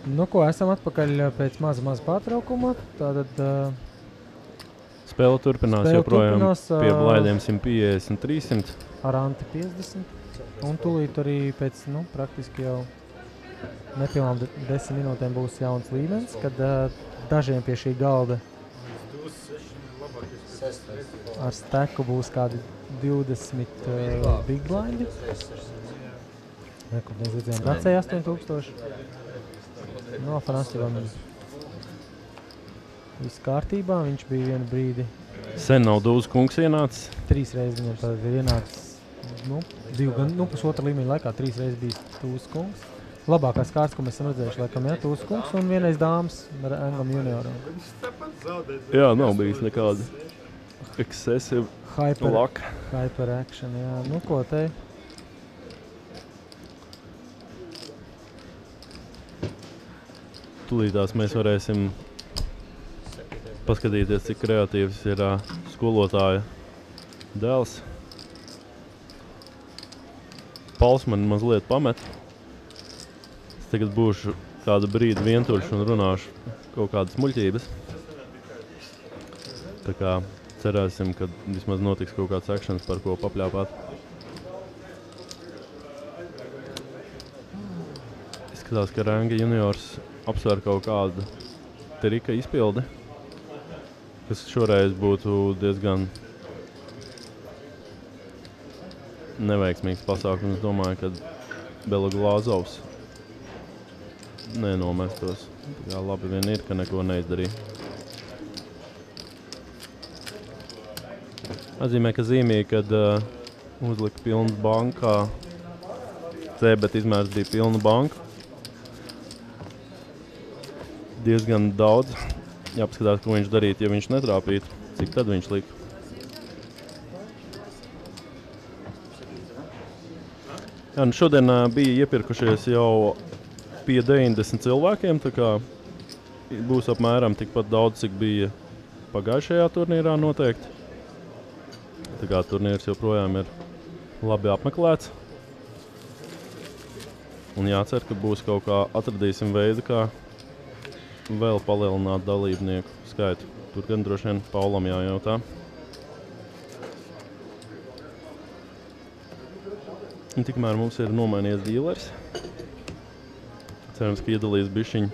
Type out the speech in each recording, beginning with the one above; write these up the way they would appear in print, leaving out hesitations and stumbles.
Nu, ko esam atpakaļ pēc maza pārtraukuma. Tātad Spēle turpinās spēle joprojām turpinās, pie blaidiem 150, 300. ar Anti 50. Un tūlīt arī pēc, praktiski jau nepilnām 10 minūtēm būs jauns līmenis, kad dažiem pie šī galda ar steku būs kādi 20 big blindi. Kur mēs redzējām Dacei 8000. Franstivam viss kārtībā, viņš bija vienu brīdi. Sen nav Dūzas kungs ienācis. 3 reizes viņam tad ir ienācis, pusotra līmeņa laikā 3 reizes bijis Dūzas kungs. Labākās kārtas, ko mēs esam redzējuši, laikam, Dūzas kungs un vienreiz dāmas ar Engam junioram. Jā, nav bijis nekāda excessive luck. Hyper action, jā. Ko te? Tūlītās mēs varēsim paskatīties, cik kreatīvs ir skolotāja dēls. Pauls man mazliet pamet. Es tagad būšu kādu brīdi vientuļš un runāšu kaut kādas muļķības. Tā kā cerēsim, ka vismaz notiks kaut kāds actions, par ko papļāpāt. Izskatās, ka Renga juniors apsver kaut kādu trika izpildi, kas šoreiz būtu diezgan neveiksmīgs pasākums. Es domāju, ka Beloglazovs nenomestos. Tā kā labi vien ir, ka neko neizdarīja. Atzīmē, ka zīmīgi, kad uzlika pilnas bankā C, bet izmērs bija pilna banka. Diezgan daudz. Jāpaskatās, ko viņš darītu, ja viņš netrāpītu. Cik tad viņš lika? Jā, šodien bija iepirkušies jau pie 90 cilvēkiem, tā kā būs apmēram tikpat daudz, cik bija pagājušajā turnīrā noteikti. Tā kā turnīrs joprojām ir labi apmeklēts. Un jācer, ka būs kaut kā atradīsim veidu, kā vēl palielināt dalībnieku skaitu. Tur gan droši vien Paulam jājautā. Un tikmēr mums ir nomainījies dīlers. Cerams, ka iedalīs bišķiņ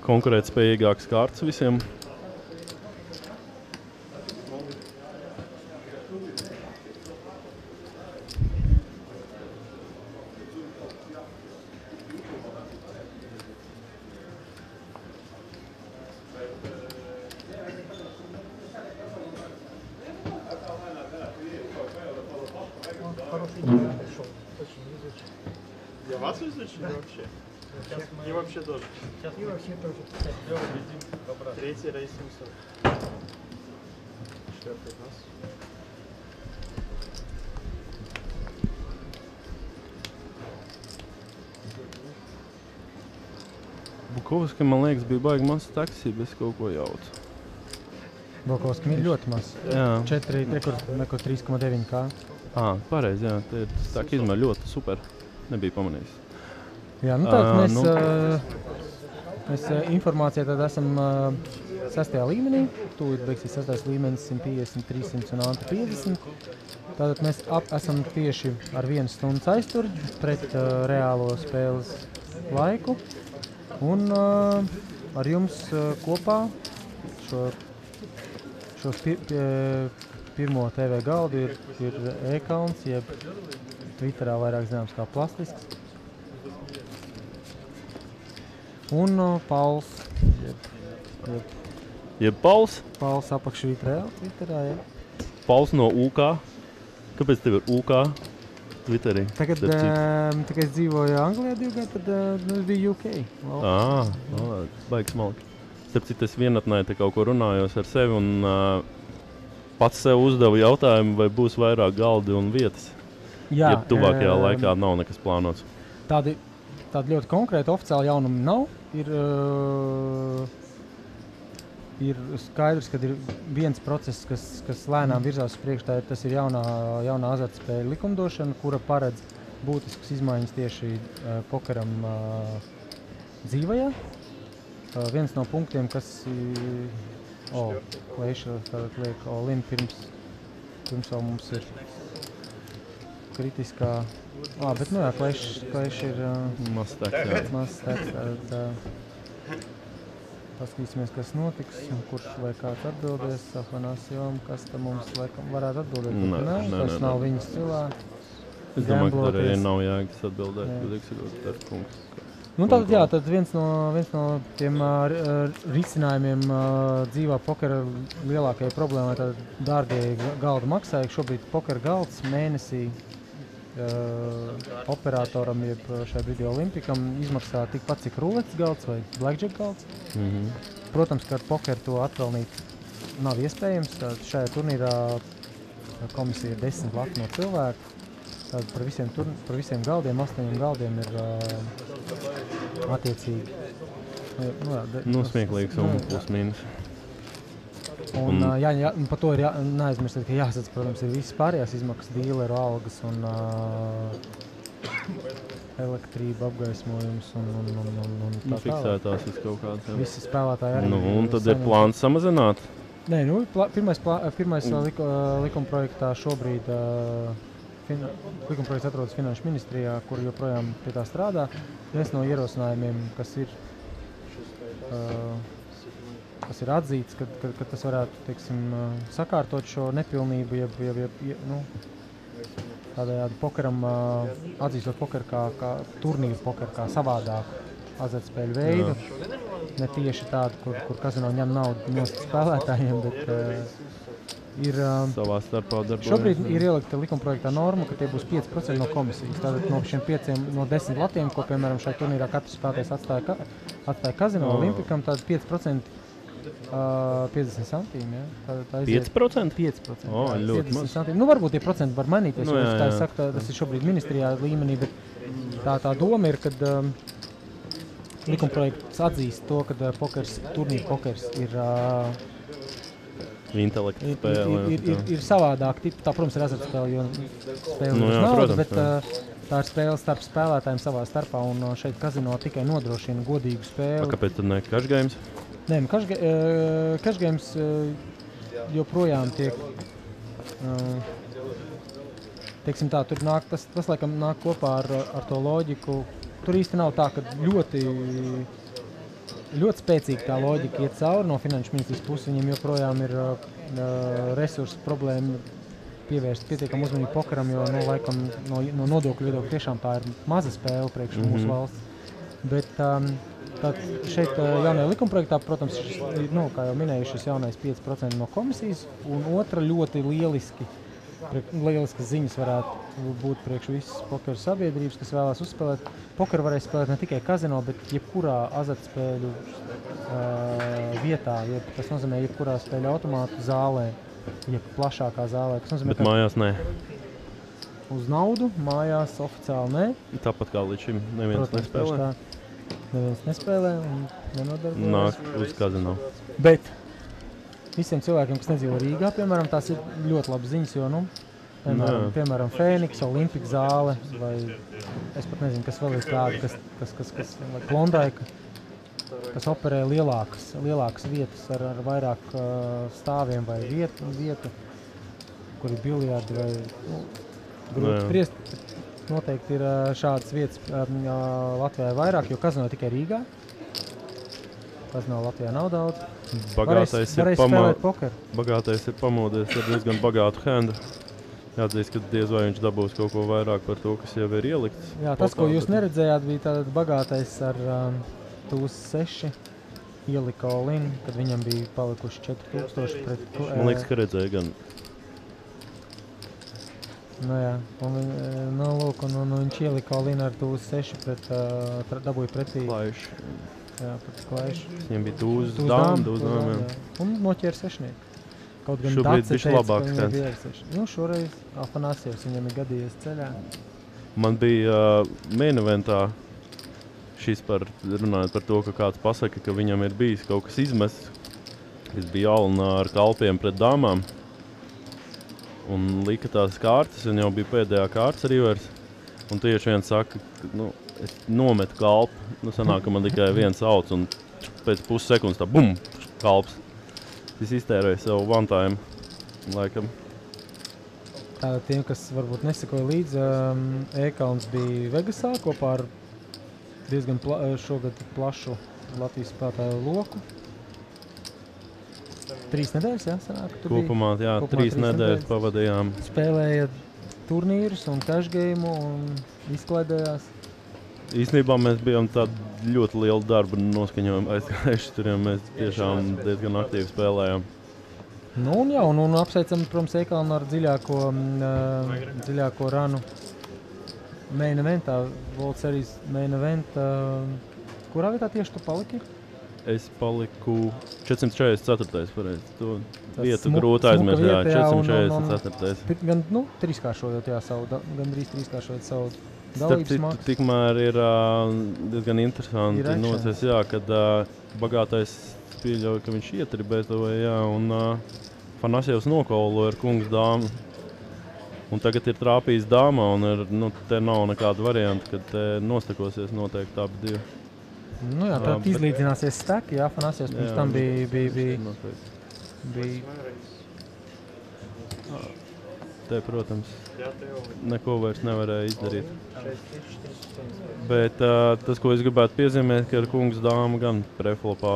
konkurēt spējīgākas kārtas visiem. Я вас изучил вообще? И вообще тоже. И вообще тоже. Третий рейс 700. Четвертый у нас. Bukovskim, man liekas, bija baigi maz taksī, bez kaut ko jauca. Bukovskim ir ļoti maz. Jā. 3,9 K. Pareizi, jā. Tā kā izmēr ļoti super. Nebija pamanījis. Jā, mēs informācijā tad esam 6. līmenī. Tūlīt beigsies 6. līmenis 150, 300 un Anta 50. Tātad mēs esam tieši ar 1 stundas aizturi pret reālo spēles laiku. Un ar jums kopā šo pirmo TV galdu ir E-kalns, jeb Twitterā vairāk zināms kā plastisks. Un Pauls, Jeb Pauls? Pauls apakšvītrē Twitterā, jā. Pauls no UK. Kāpēc tev ir UK Twitterī? Tagad es dzīvoju Anglijā 2 gadu, tad es biju UK. Baigi smalki. Starp citu, es vienatnē te kaut ko runājos ar sevi un pats sev uzdevu jautājumu, vai būs vairāk galdi un vietas. Jā, ja tuvākajā laikā nav nekas plānots. Tādi ļoti konkrēti oficiāli jaunumi nav. Ir skaidrs, ka ir viens process, kas lēnām virzās uz priekšu. Tas ir jaunā azartspēļu likumdošana, kura paredz būtiskas izmaiņas tieši pokeram dzīvajā. Viens no punktiem, kas Kleiša tātad liek Olim pirms vēl mums ir kritiskā. Bet nu jā, Kleiš ir Mazs teksts. Paskatīsimies, kas notiks un kurš vai kāds atbildēs. Afanasijom, kas tam mums laikam varētu atbildēt? Tas nav viņas cilā. Es domāju, ka arī nav jēgas atbildēt, godīgi sakot, tas kungs. Nu, tad viens no tiem risinājumiem dzīvā pokera lielākajai problēmai, tad dārgie galda maksāja. Šobrīd pokera galds mēnesī operatoram, jeb šai brīdī Olimpikam, izmaksā tikpat, cik ruletes galds vai blackjack galds. Protams, ka ar pokeru to atpelnīt nav iespējams. Tad šajā turnīrā komisija ir 10 lati no cilvēku. Tad par visiem galdiem, 8 galdiem ir attiecīgi. Smieklīgs un plus mīnus. Un par to ir neaizmirst, ka jāsadz, protams, ir visas pārējās izmaksas, dīleru algas un elektrība, apgaismojums un tā fiksētās uz kaut kāds. Visi spēlētāji arī. Un tad ir plāns samazināt? Nē, pirmais likumprojektā šobrīd likumprojekts atrodas Finanšu ministrijā, kur joprojām pie tā strādā. Viens no ierosinājumiem, kas ir atzīts, ka tas varētu, teiksim, sakārtot šo nepilnību, tādējādi pokeram, atzīstot pokeru kā turnīru pokeru, kā savādāku azartspēļu veidu. Ne tieši tādu, kur kazino ņem naudu no spēlētājiem, bet ir savā starpā darbojas. Šobrīd ir ielikta likumprojektā norma, ka tie būs 5% no komisijas. Tātad no šiem 10 latiem, ko, piemēram, šai turnīrā katrs spēlētājs atstāja kazino Olimpikam, tad 5% 50 centīmi, ja? 5%? 5%. Ļoti maz. Nu, varbūt tie procenti var mainīties, jo tā es saku, tas ir šobrīd ministrijā līmenī, bet tā doma ir, kad likumprojekts atzīst to, ka turnīra pokers ir intelekta spēle. Ir savādāk, tā, protams, ir azartspēle, jo spēle ir nauda, bet tā ir spēle starp spēlētājiem savā starpā, un šeit kazino tikai nodrošina godīgu spēli. Kāpēc tad ne cash games? Nē, cash games joprojām tiek, teiksim tā, tur nāk, tas laikam nāk kopā ar to loģiku. Tur īsti nav tā, ka ļoti spēcīgi tā loģika iet cauri no Finanšu ministrijas puses. Viņiem joprojām ir resursu problēma pievērst pietiekam uzmanību pokeram, jo laikam no nodokļu viedokļa tiešām tā ir maza spēle priekš mūsu valsts. Bet tad šeit jaunajā likumprojektā, protams, kā jau minēju, šis jaunais 5% no komisijas, un otra ļoti lieliskas ziņas varētu būt priekš visas pokeru sabiedrības, kas vēlās uzspēlēt. Pokeru varēs spēlēt ne tikai kazino, bet jebkurā azartspēļu vietā, tas nozīmē jebkurā spēļu automātu zālē, jeb plašākā zālē. Bet mājās nē. Uz naudu, mājās oficiāli nē. Tāpat kā līdz šim neviens nespēlē. Neviens nespēlē un nenodarbojas. Nāk uz kazino. Bet visiem cilvēkiem, kas nedzīvo Rīgā, piemēram, tās ir ļoti labas ziņas, jo, piemēram, Fēniks, Olimpika zāle, vai es pat nezinu, kas vēl ir tāda, kas Klondaika, kas operē lielākas vietas ar vairāk stāviem vai vietu, kur ir biljardi vai grūti spriest. Noteikti ir šādas vietas Latvijā vairāk, jo kazino tikai Rīgā. Kazino Latvijā nav daudz. Varēs spēlēt pokeru. Bagātais ir pamodies ar diezgan bagātu hendu. Jāatzīst, ka diez vai viņš dabūs kaut ko vairāk par to, kas jau ir ielikts. Jā, tas, ko jūs neredzējāt, bija tātad bagātais ar tūs 6 ielika all-in, kad viņam bija palikuši 4000 pret... Man liekas, ka redzēja gan. Jā, un viņš ielika all-in ar tūs 6 pret, dabūja pretī... Klaišu. Jā, pret klaišu. Viņam bija tūs dām, jā. Un noķēra sešnieku. Kaut gan šobrīd bišķi labāks skans. Šoreiz Afanasijevs viņam ir gadījies ceļā. Man bija main eventā šis runājot par to, ka kāds pasaka, ka viņam ir bijis kaut kas izmests. Es biju Alnā ar kalpiem pret dāmām. Un lika tās kārtas, un jau bija pēdējā kārtas rivers. Un tieši viens saka, ka es nometu kalpu, nu sanāk, ka man tikai viens auts, un pēc pussekundes tā bum, kalps. Es iztērēju savu one time, laikam. Tātad tiem, kas varbūt nesakoja līdzi, E-kalns bija Vegasā kopā ar diezgan šogad plašu Latvijas spēlētāju loku. 3 nedēļas, jā, sanāk, tu Kopumā, jā, Kopumā 3 nedēļas pavadījām. spēlēja turnīrus un cash game un izklaidējās. Īstenībā mēs bijām tādu ļoti lielu darbu noskaņojumu aizgājuši tur, ja mēs tiešām diezgan aktīvi spēlējām. Nu, un jā, un apsveicam, protams, E-kalnu ar dziļāko ranu main eventā, World Series main eventā. Kurā vietā tieši tu paliki? Es paliku 444. pareizi. To Tas vietu smuka grūti aizmirst, jā, vieta, jā, un- 444. Gan, trīskāršojot, jā, gandrīz trīskāršojot savu Starp dalības citu, maksu. tikmēr ir diezgan interesanti Ir akcents. noses, jā, kad bagātais pieļauj, ka viņš ietribētoja, jā, un Fanasjevs nokauloja ar kungas dāmu. Un tagad ir trāpījis dāmā, un ir, te nav nekāda varianta, kad te nostakosies noteikti abi divi. Nu jā, tad bet- izlīdzināsies steki, jā, Fanasjevs pirms Jā, tam bija Noteikti. Te, protams, Jā, tev. neko vairs nevarēja izdarīt. Bet tas, ko es gribētu piezīmēt, ka ar kungas dāmu gan preflopā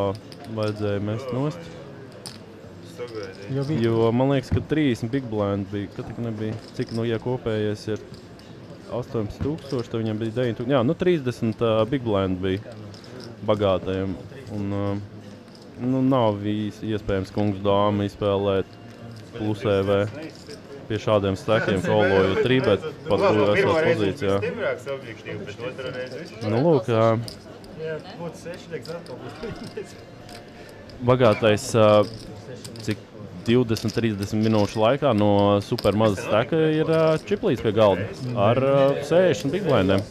vajadzēja mest nost. jo bija Jo man liekas, ka 30 big blind bija, ka tik nebija, cik ja kopējais ir 18,000, tad viņam bija 9,000. Jā, 30 big blind bija bagātajiem. Un nav bijis iespējams kungas dāmu izspēlēt plus EV. Pie šādiem stekiem koloju trībēt pat esot pozīcijā. Nu, lūk, Jā, būtu 6, atkal būtu. bagātais, cik 20-30 minūšu laikā no super maza steka ir čiplīts pie galda ar 60 big blindiem.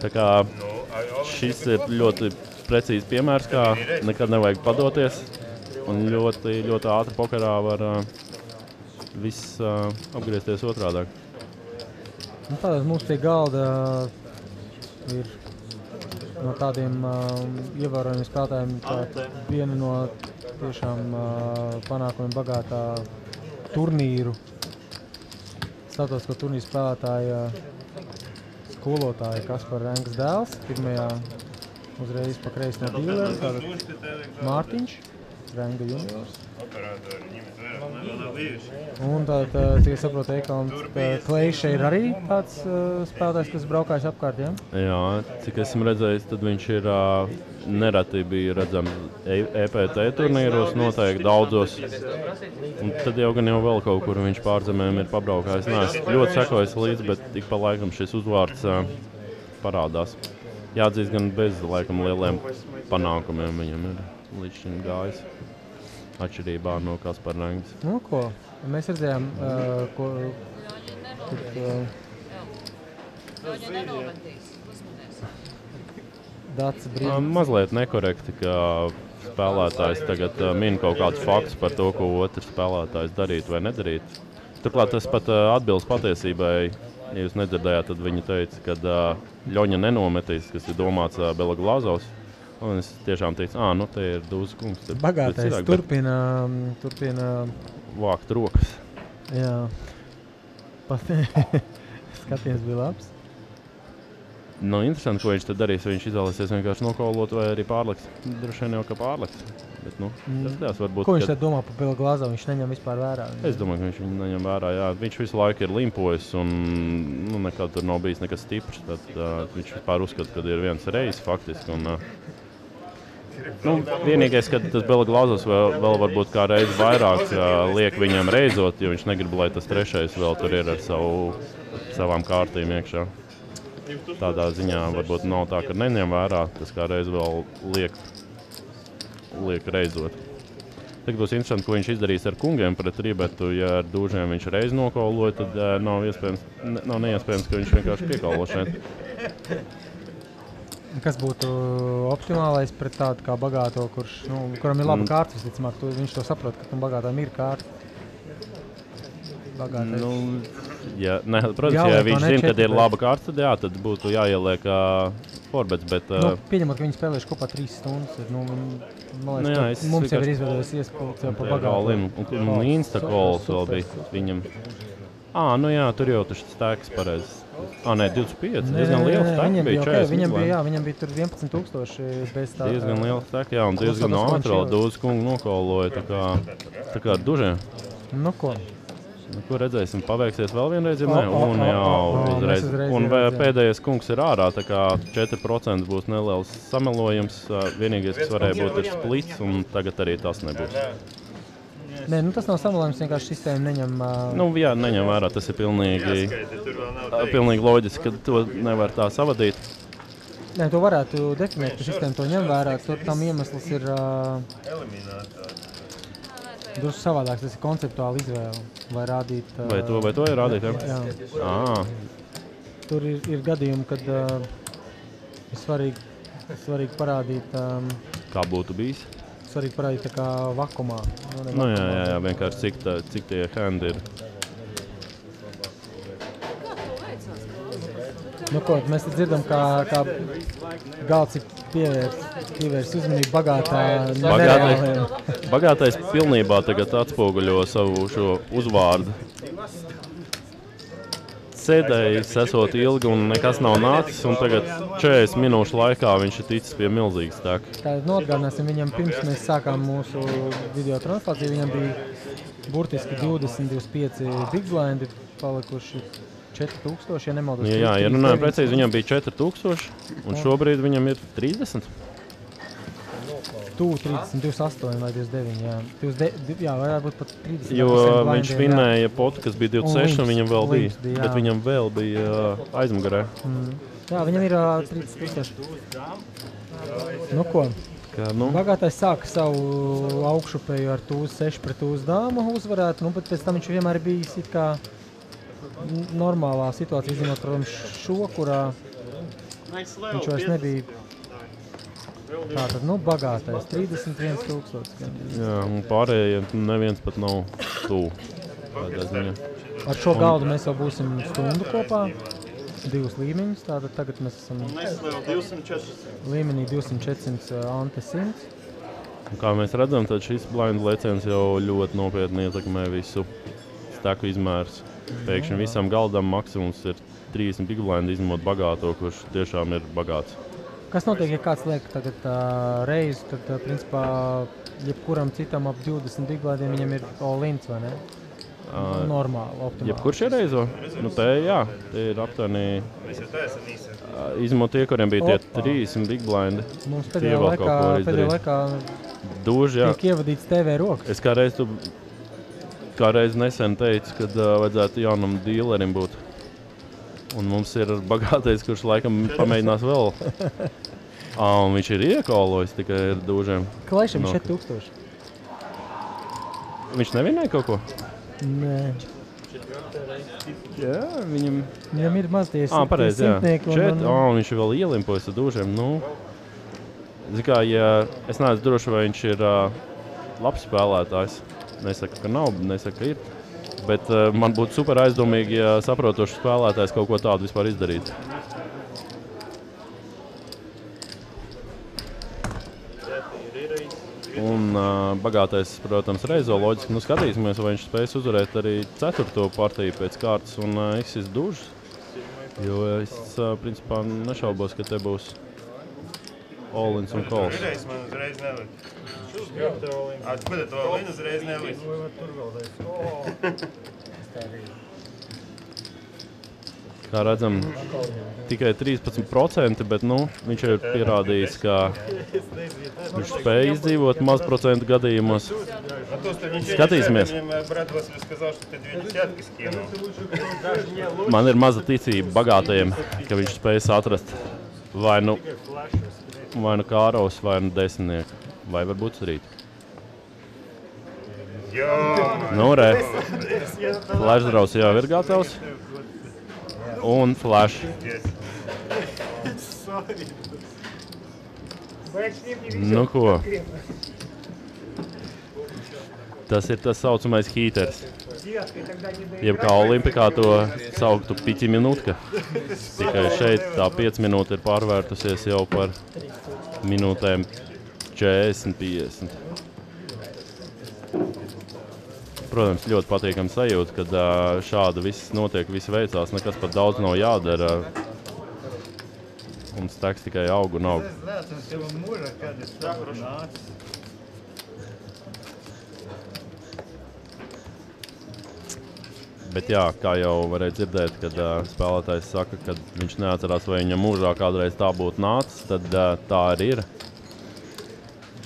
Tā kā šis ir ļoti precīzi piemērs, kā nekad nevajag padoties. Un ļoti, ļoti ātri pokerā var viss apgriezties otrādāk. Nu, tātad mums pie galda ir no tādiem ievērojumiem spēlētājiem viena no tiešām panākumiem bagātā turnīru, starptautisko turnīru spēlētāja skolotāja Kaspara Rengas dēls. Pirmajā uzreiz pa kreisi no dīlera, tātad Mārtiņš, Renga juniors. Un tātad, cik es saprotu, E-kalns, Klejs ir arī tāds spēlētājs, kas braukājis apkārt, jā? Jā, cik esmu redzējis, tad viņš ir nereti bija redzams EPT turnīros, noteikti daudzos. Un tad jau gan jau vēl kaut kur viņš pārzemēm ir pabraukājis. Nē, es ļoti sekojis līdzi, bet ik pa laikam šis uzvārds parādās. Jāatzīst gan bez laikam lieliem panākumiem viņam ir līdz šim gājis. Atšķirībā no Kaspara Rengas. Nu, ko? Mēs redzējām, ko... Dācis brīdis. Mazliet nekorekti, ka spēlētājs tagad min kaut kādus faktus par to, ko otrs spēlētājs darītu vai nedarītu. Turklāt tas pat atbilst patiesībai. Ja jūs nedzirdējāt, tad viņi teica, ka Ļoņa nenometīs, kas ir domāts Bela Glazovs. Un es tiešām teicu, nu te ir Dūza kungs. Bagātais turpina vākt rokas. Jā. Pat skaties bija labs. Nu, interesanti, ko viņš tad darīs. Vai viņš izvēlēsies vienkārši nokaulot vai arī pārliks. Droši vien jau ka pārliks. Bet, tas varbūt, ko viņš tad domā par Bela Glazovu? Viņš neņem vispār vērā. Es domāju, ka viņš viņu neņem vērā. Jā. Viņš visu laiku ir limpojis un nekad tur nav bijis nekas stiprs. Tad, viņš vispār uzskata, ka ir viens reizes faktiski. Vienīgais, ka tas Bela Glazovs vēl varbūt kā reizi vairāk liek viņam reizot, jo viņš negrib, lai tas trešais vēl tur ir ar savām kārtīm iekšā. Tādā ziņā varbūt nav tā, ka neņem vērā, tas kā reiz vēl liek reizot. Tagad būs interesanti, ko viņš izdarīs ar kungiem pret ribetu. Ja ar dūžiem viņš reiz nokauloja, tad nav neiespējams, ka viņš vienkārši piekaulo šeit. Kas būtu optimālais pret tādu kā bagāto, kuram ir laba kārta, visticamāk, viņš to saprot, ka tam bagātām ir kārta. Bagātais. Ja, ne, protams, Jāliek, ja viņš vai ne, zina, kad ir 4 laba kārta, tad, jā, tad būtu jāieliek forbets, bet... Nu, pieņemot, ka viņi spēlējuši kopā 3 stundas. Nu, man liekas, jā, ka es mums jau ir vienkārši- izveidojies iespējas jau pa all bagātu. in, un Instakols vēl bija viņam. Nu jā, tur jau tas stēks pareizi. Nē, 25, diezgan liels stēks Viņam bija, bija, 40 viņam big bija, line. jā, viņam bija tur 11,000 bez tā. Diezgan liels stēks, jā, un diezgan tas ātri vēl končils. daudz kungu nokoloja, tā kā ar dužiem. Nu ko? Nu, ko redzēsim, paveiksies vēl vienreiz, ja ne? O, Un o, jā, o, o, uzreiz. mēs uzreiz Un ieredzējām. pēdējais kungs ir ārā, tā kā 4% būs neliels samelojums. Vienīgais, kas varēja būt, ir splits, un tagad arī tas nebūs. Nē, nu tas nav samalojums, vienkārši sistēma neņem... Nu, jā, neņem vērā, tas ir pilnīgi, Jāskaita, tur vēl nav teikts. pilnīgi loģiski, ka to nevar tā savadīt. Nē, to varētu definēt, ka sistēma to ņem vērā. Tur tam iemesls ir Eliminētāji. drusku savādāks, tas ir konceptuāli izvēle. Vai rādīt... Vai to ir rādīt, jā? Jā. Tur ir gadījumi, kad ir svarīgi parādīt, Kā būtu bijis? tā kā vakumā. Nu, jā, vienkārši cik tie handi ir. Nu, ko, mēs te dzirdam, kā galds ir pievērst uzmanību nereāliem. Bagātais pilnībā tagad atspoguļo savu šo uzvārdu. Sēdējis, esot ilgi un nekas nav nācis, un tagad 40 minūšu laikā viņš ir ticis pie milzīgas stēka. Tātad atgādināsim viņam, pirms mēs sākām mūsu video translāciju, viņam bija burtiski 20-25 big blindi, palikuši 4000, ja nemaldos. Jā, ja runājam precīzi, viņam bija 4000, un šobrīd viņam ir 30. Tuvu 30, 28 vai 29, jā. Jā, varētu būt pat 30. Jo viņš vinēja potu, kas bija 26, un viņam vēl bija, jā. bet viņam vēl bija aizmugurē. Jā, viņam ir 30 000. Nu ko, bagātais sāka savu augšupēju ar tūzi 6 pret tūzi dāmu uzvarēt, bet pēc tam viņš vienmēr ir bijis it kā normālā situācija, izņemot, protams, šo, kurā viņš vairs nebija. Tātad, bagātais, 31 000. Jā, un pārējie neviens pat nav tuvu. Ar šo galdu mēs jau būsim stundu kopā, 2 līmeņus, tātad tagad mēs esam Neslēv 200-400. līmenī 200-400 ante 100. Un kā mēs redzam, tad šis blind leciens jau ļoti nopietni ietekmē visu steku izmērs. Pēkšņi visam galdam maksimums ir 30 big blind, izņemot bagāto, kurš tiešām ir bagāts. Kas notiek, ja kāds liek tagad reizi, tad principā jebkuram citam ap 20 big blindiem viņam ir all-ins, vai ne? Normāli, optimāli. Jebkurš ir reizo? Nu te jā, te ir aptuveni Mēs jau tā esam īsi. izņemot tie, kuriem bija tie 30 big blindi. Mums Tie pēdējā vēl kaut ko var izdarīt. laikā Duži, jā. tiek ievadīts TV rokas. Es kā reiz nesen teicu, kad vajadzētu jaunam dīlerim būt. Un mums ir bagātais, kurš laikam pamēģinās vēl. Un viņš ir iekolojis tikai ar dūžiem. Klaišam 4000. Viņš nevinēja kaut ko? Nē. Jā, viņam... Viņam ir maz tie pareizi, jā. simtnieki Un viņš ir vēl ielimpojas ar dūžiem. Zin kā, ja es neesmu droši, vai viņš ir labs spēlētājs. Nesaku, ka nav, nesaku, ka ir. Bet man būtu super aizdomīgi, ja saprotošs spēlētājs kaut ko tādu vispār izdarītu. Un bagātais, protams, reizo loģiski. Skatīsimies, vai viņš spēs uzvarēt arī 4. partiju pēc kārtas un X's dužas. Jo es, principā, nešaubos, ka te būs all-ins un calls. Uzreiz man uzreiz nelikt. Ko te to all-in uzreiz nelikt? Kā redzam, tikai 13%, bet viņš ir pierādījis, ka viņš spēja izdzīvot mazprocentu gadījumos. Skatīsimies. Man ir maza ticība bagātajiem, ka viņš spējas atrast vai nu kāros, vai nu desmitnieku, vai varbūt rīt. Re. Flash draws jau ir gatavs. Un flash. Nu ko. Tas ir tas saucamais hīters. Jeb kā Olimpikā to sauktu piķi minutka. Tikai šeit tā 5 minūte ir pārvērtusies jau par minūtēm 40-50. Protams, ļoti patīkami sajūta, kad šādi viss notiek, viss veicās, nekas pat daudz nav jādara. Un steks tikai aug un aug. Bet jā, kā jau varēja dzirdēt, kad spēlētājs saka, ka viņš neatcerās, vai viņam mūžā kādreiz tā būtu nācis, tad tā arī ir.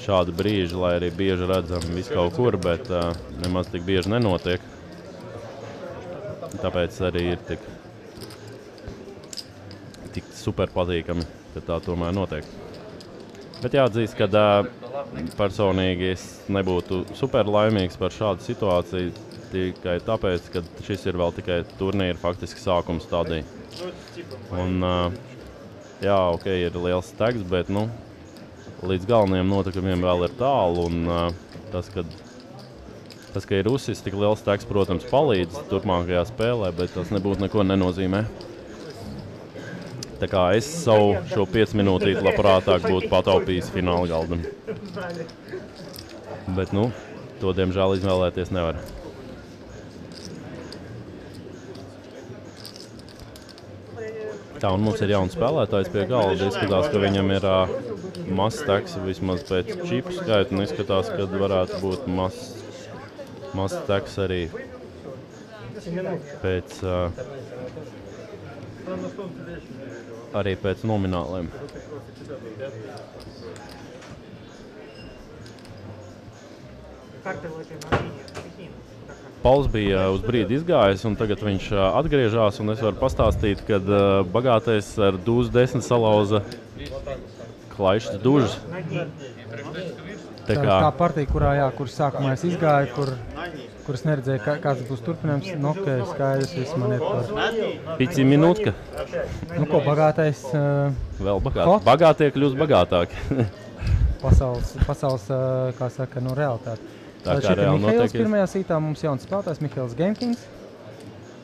Šādi brīži, lai arī bieži redzam visu kaut kur, bet nemaz tik bieži nenotiek. Tāpēc arī ir tik super patīkami, ka tā tomēr notiek. Bet jāatzīst, ka personīgi es nebūtu super laimīgs par šādu situāciju, tikai tāpēc, ka šis ir vēl tikai turnīra faktiski sākuma stadija. Un jā, ok, ir liels stegs, bet līdz galvenajiem notikumiem vēl ir tālu. Un tas, ka ir uzsis tik liels stegs, protams, palīdz turpmākajā spēlē, bet tas nebūtu neko nenozīmē. Tā kā es savu šo 5 minūtīti labprātāk būtu pataupījis fināla galdam. Bet, to diemžēl izvēlēties nevar. Tā, un mums ir jauns spēlētājs pie galda. Izskatās, ka viņam ir mazs steks vismaz pēc čipu skaita, un izskatās, ka varētu būt mazs steks arī pēc nomināliem. Pauls bija uz brīdi izgājis, un tagad viņš atgriežās, un es varu pastāstīt, ka bagātais ar dūzu 10 salauza klaišas dužas. Tā partija, kur sākumā es izgāju, kuras neredzēju, kāds būs turpinājums, ok, skaidrs, viss man ir par... Pici minūtka. Ko bagātais... Vēl bagātāki. Bagātie kļūst bagātāki. Pasaules, kā saka, realitāte. Tā kā reāli notiek. Mihails pirmajā sītā mums jauns spēlētājs, Mihails Gemkins,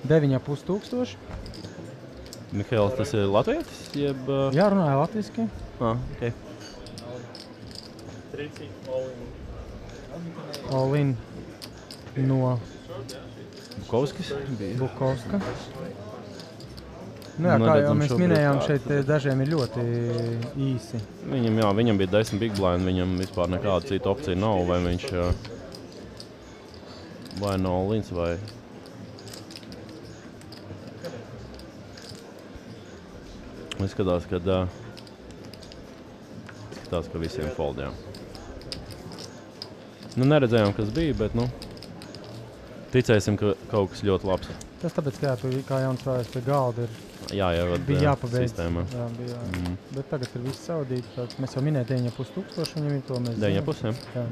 9,5 tūkstoši. Mihails, tas ir latvietis? Jā, runāja latviski. Ok. All-in no Bukovskis? Bukovska. Jā, kā jau mēs minējām, šeit dažiem ir ļoti īsi. Viņam bija 10 big blind, viņam vispār nekāda cita opcija nav, vai viņš vai no all-ins, vai... Izskatās, ka visiem foldījām. Neredzējām, kas bija, bet, ticēsim, ka kaut kas ļoti labs. Tas tāpēc, kā jauns spēlētājs pie galda ir... bija jāpabeidz sistēmā. Jā, bija. Bet tagad ir viss saudīti. Mēs jau minējām 9,5 tūkstoši, viņam ir to mēs... 9,5, jā.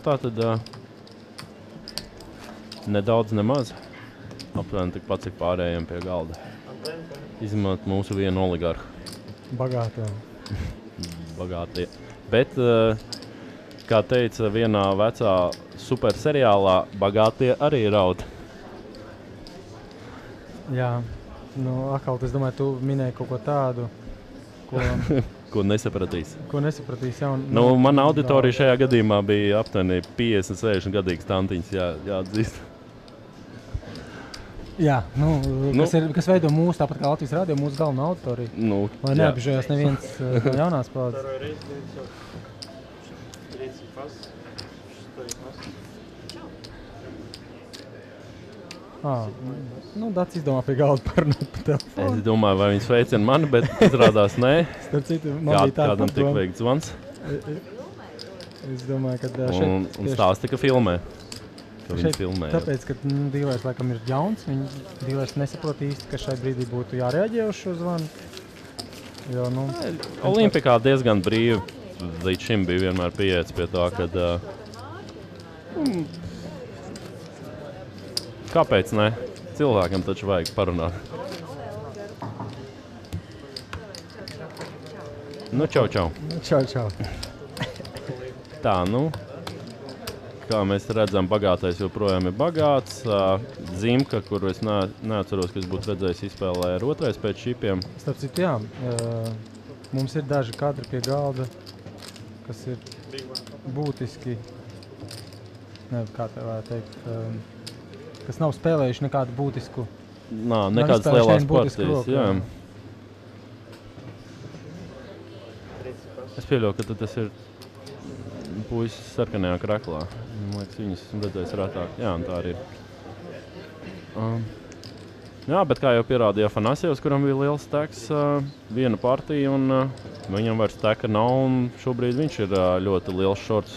Tā tad nedaudz nemaz. Aptuveni tik pats, cik pārējiem pie galda. Izņemot mūsu vienu oligarhu. Bagātie. Bet, kā teica vienā vecā super seriālā, bagātie arī raud. Jā, atkal, es domāju, tu minēji kaut ko tādu, ko nesapratīs. Jā. Mana auditorija šajā gadījumā bija aptuveni 50-60 gadīgs tantiņas, jāatzīst. Jā, kas veido mūsu, tāpat kā Latvijas radio, mūsu galvenā auditorija. Lai neapžējās neviens no jaunās paudzes. Dats izdomā pie galda parunāt pa telefonu. Es domāju, vai viņš sveicina mani, bet izrādās nē. Starp citu, Kādam tik veikt zvans. Es domāju, ka šeit... Un stāsta, ka filmē. Tāpēc, ka dīlers laikam ir jauns, dīlers nesaprot īsti, ka šai brīdī būtu jārēģē uz šo zvanu. Olimpikā diezgan brīvi līdz šim bija vienmēr pieiets pie tā, kad... Kāpēc ne? Cilvēkam taču vajag parunāt. Čau. Tā, kā mēs redzam, bagātais joprojām ir bagāts. Zimka, kuru es neatceros, kas būtu redzējis izspēlē ar otrais pēc šipiem. Starp citu, jā, mums ir daži kadri pie galda, kas ir būtiski, kā te varētu teikt, kas nav spēlējuši nekādu būtisku. Nekādas lielās partijas, jā. Es pieļauju, ka tas ir puisis sarkanajā kraklā. Man liekas, viņas esmu redzējis retāk. Jā, un tā arī ir. Jā, bet kā jau pierādīja Afanasjevs, kuram bija liels steks, viena partija, un viņam vairs steka nav, un šobrīd viņš ir ļoti liels šorts.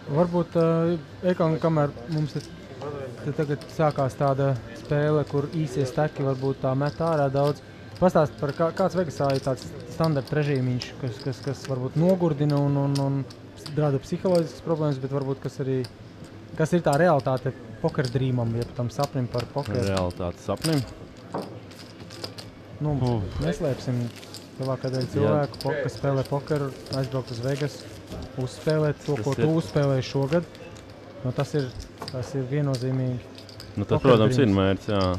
Varbūt, Ekon, kamēr mums tagad sākās tāda spēle, kur īsie steki varbūt tā met ārā daudz. Pastāst par kāds Vegasā ir tāds standarta režīmiņš, kas varbūt nogurdina un rada psiholoģiskas problēmas, bet varbūt kas ir tā realitāte poker drīmam, ja tam sapnim par pokeru. Realitāte sapnim? Neslēpsim. Lielākā daļa cilvēku, kas spēlē pokeru, aizbraukt uz Vegas, uzspēlēt to, ko tu uzspēlēji šogad. Tas ir viennozīmīgi. Tas, protams, ir mērķis, jā.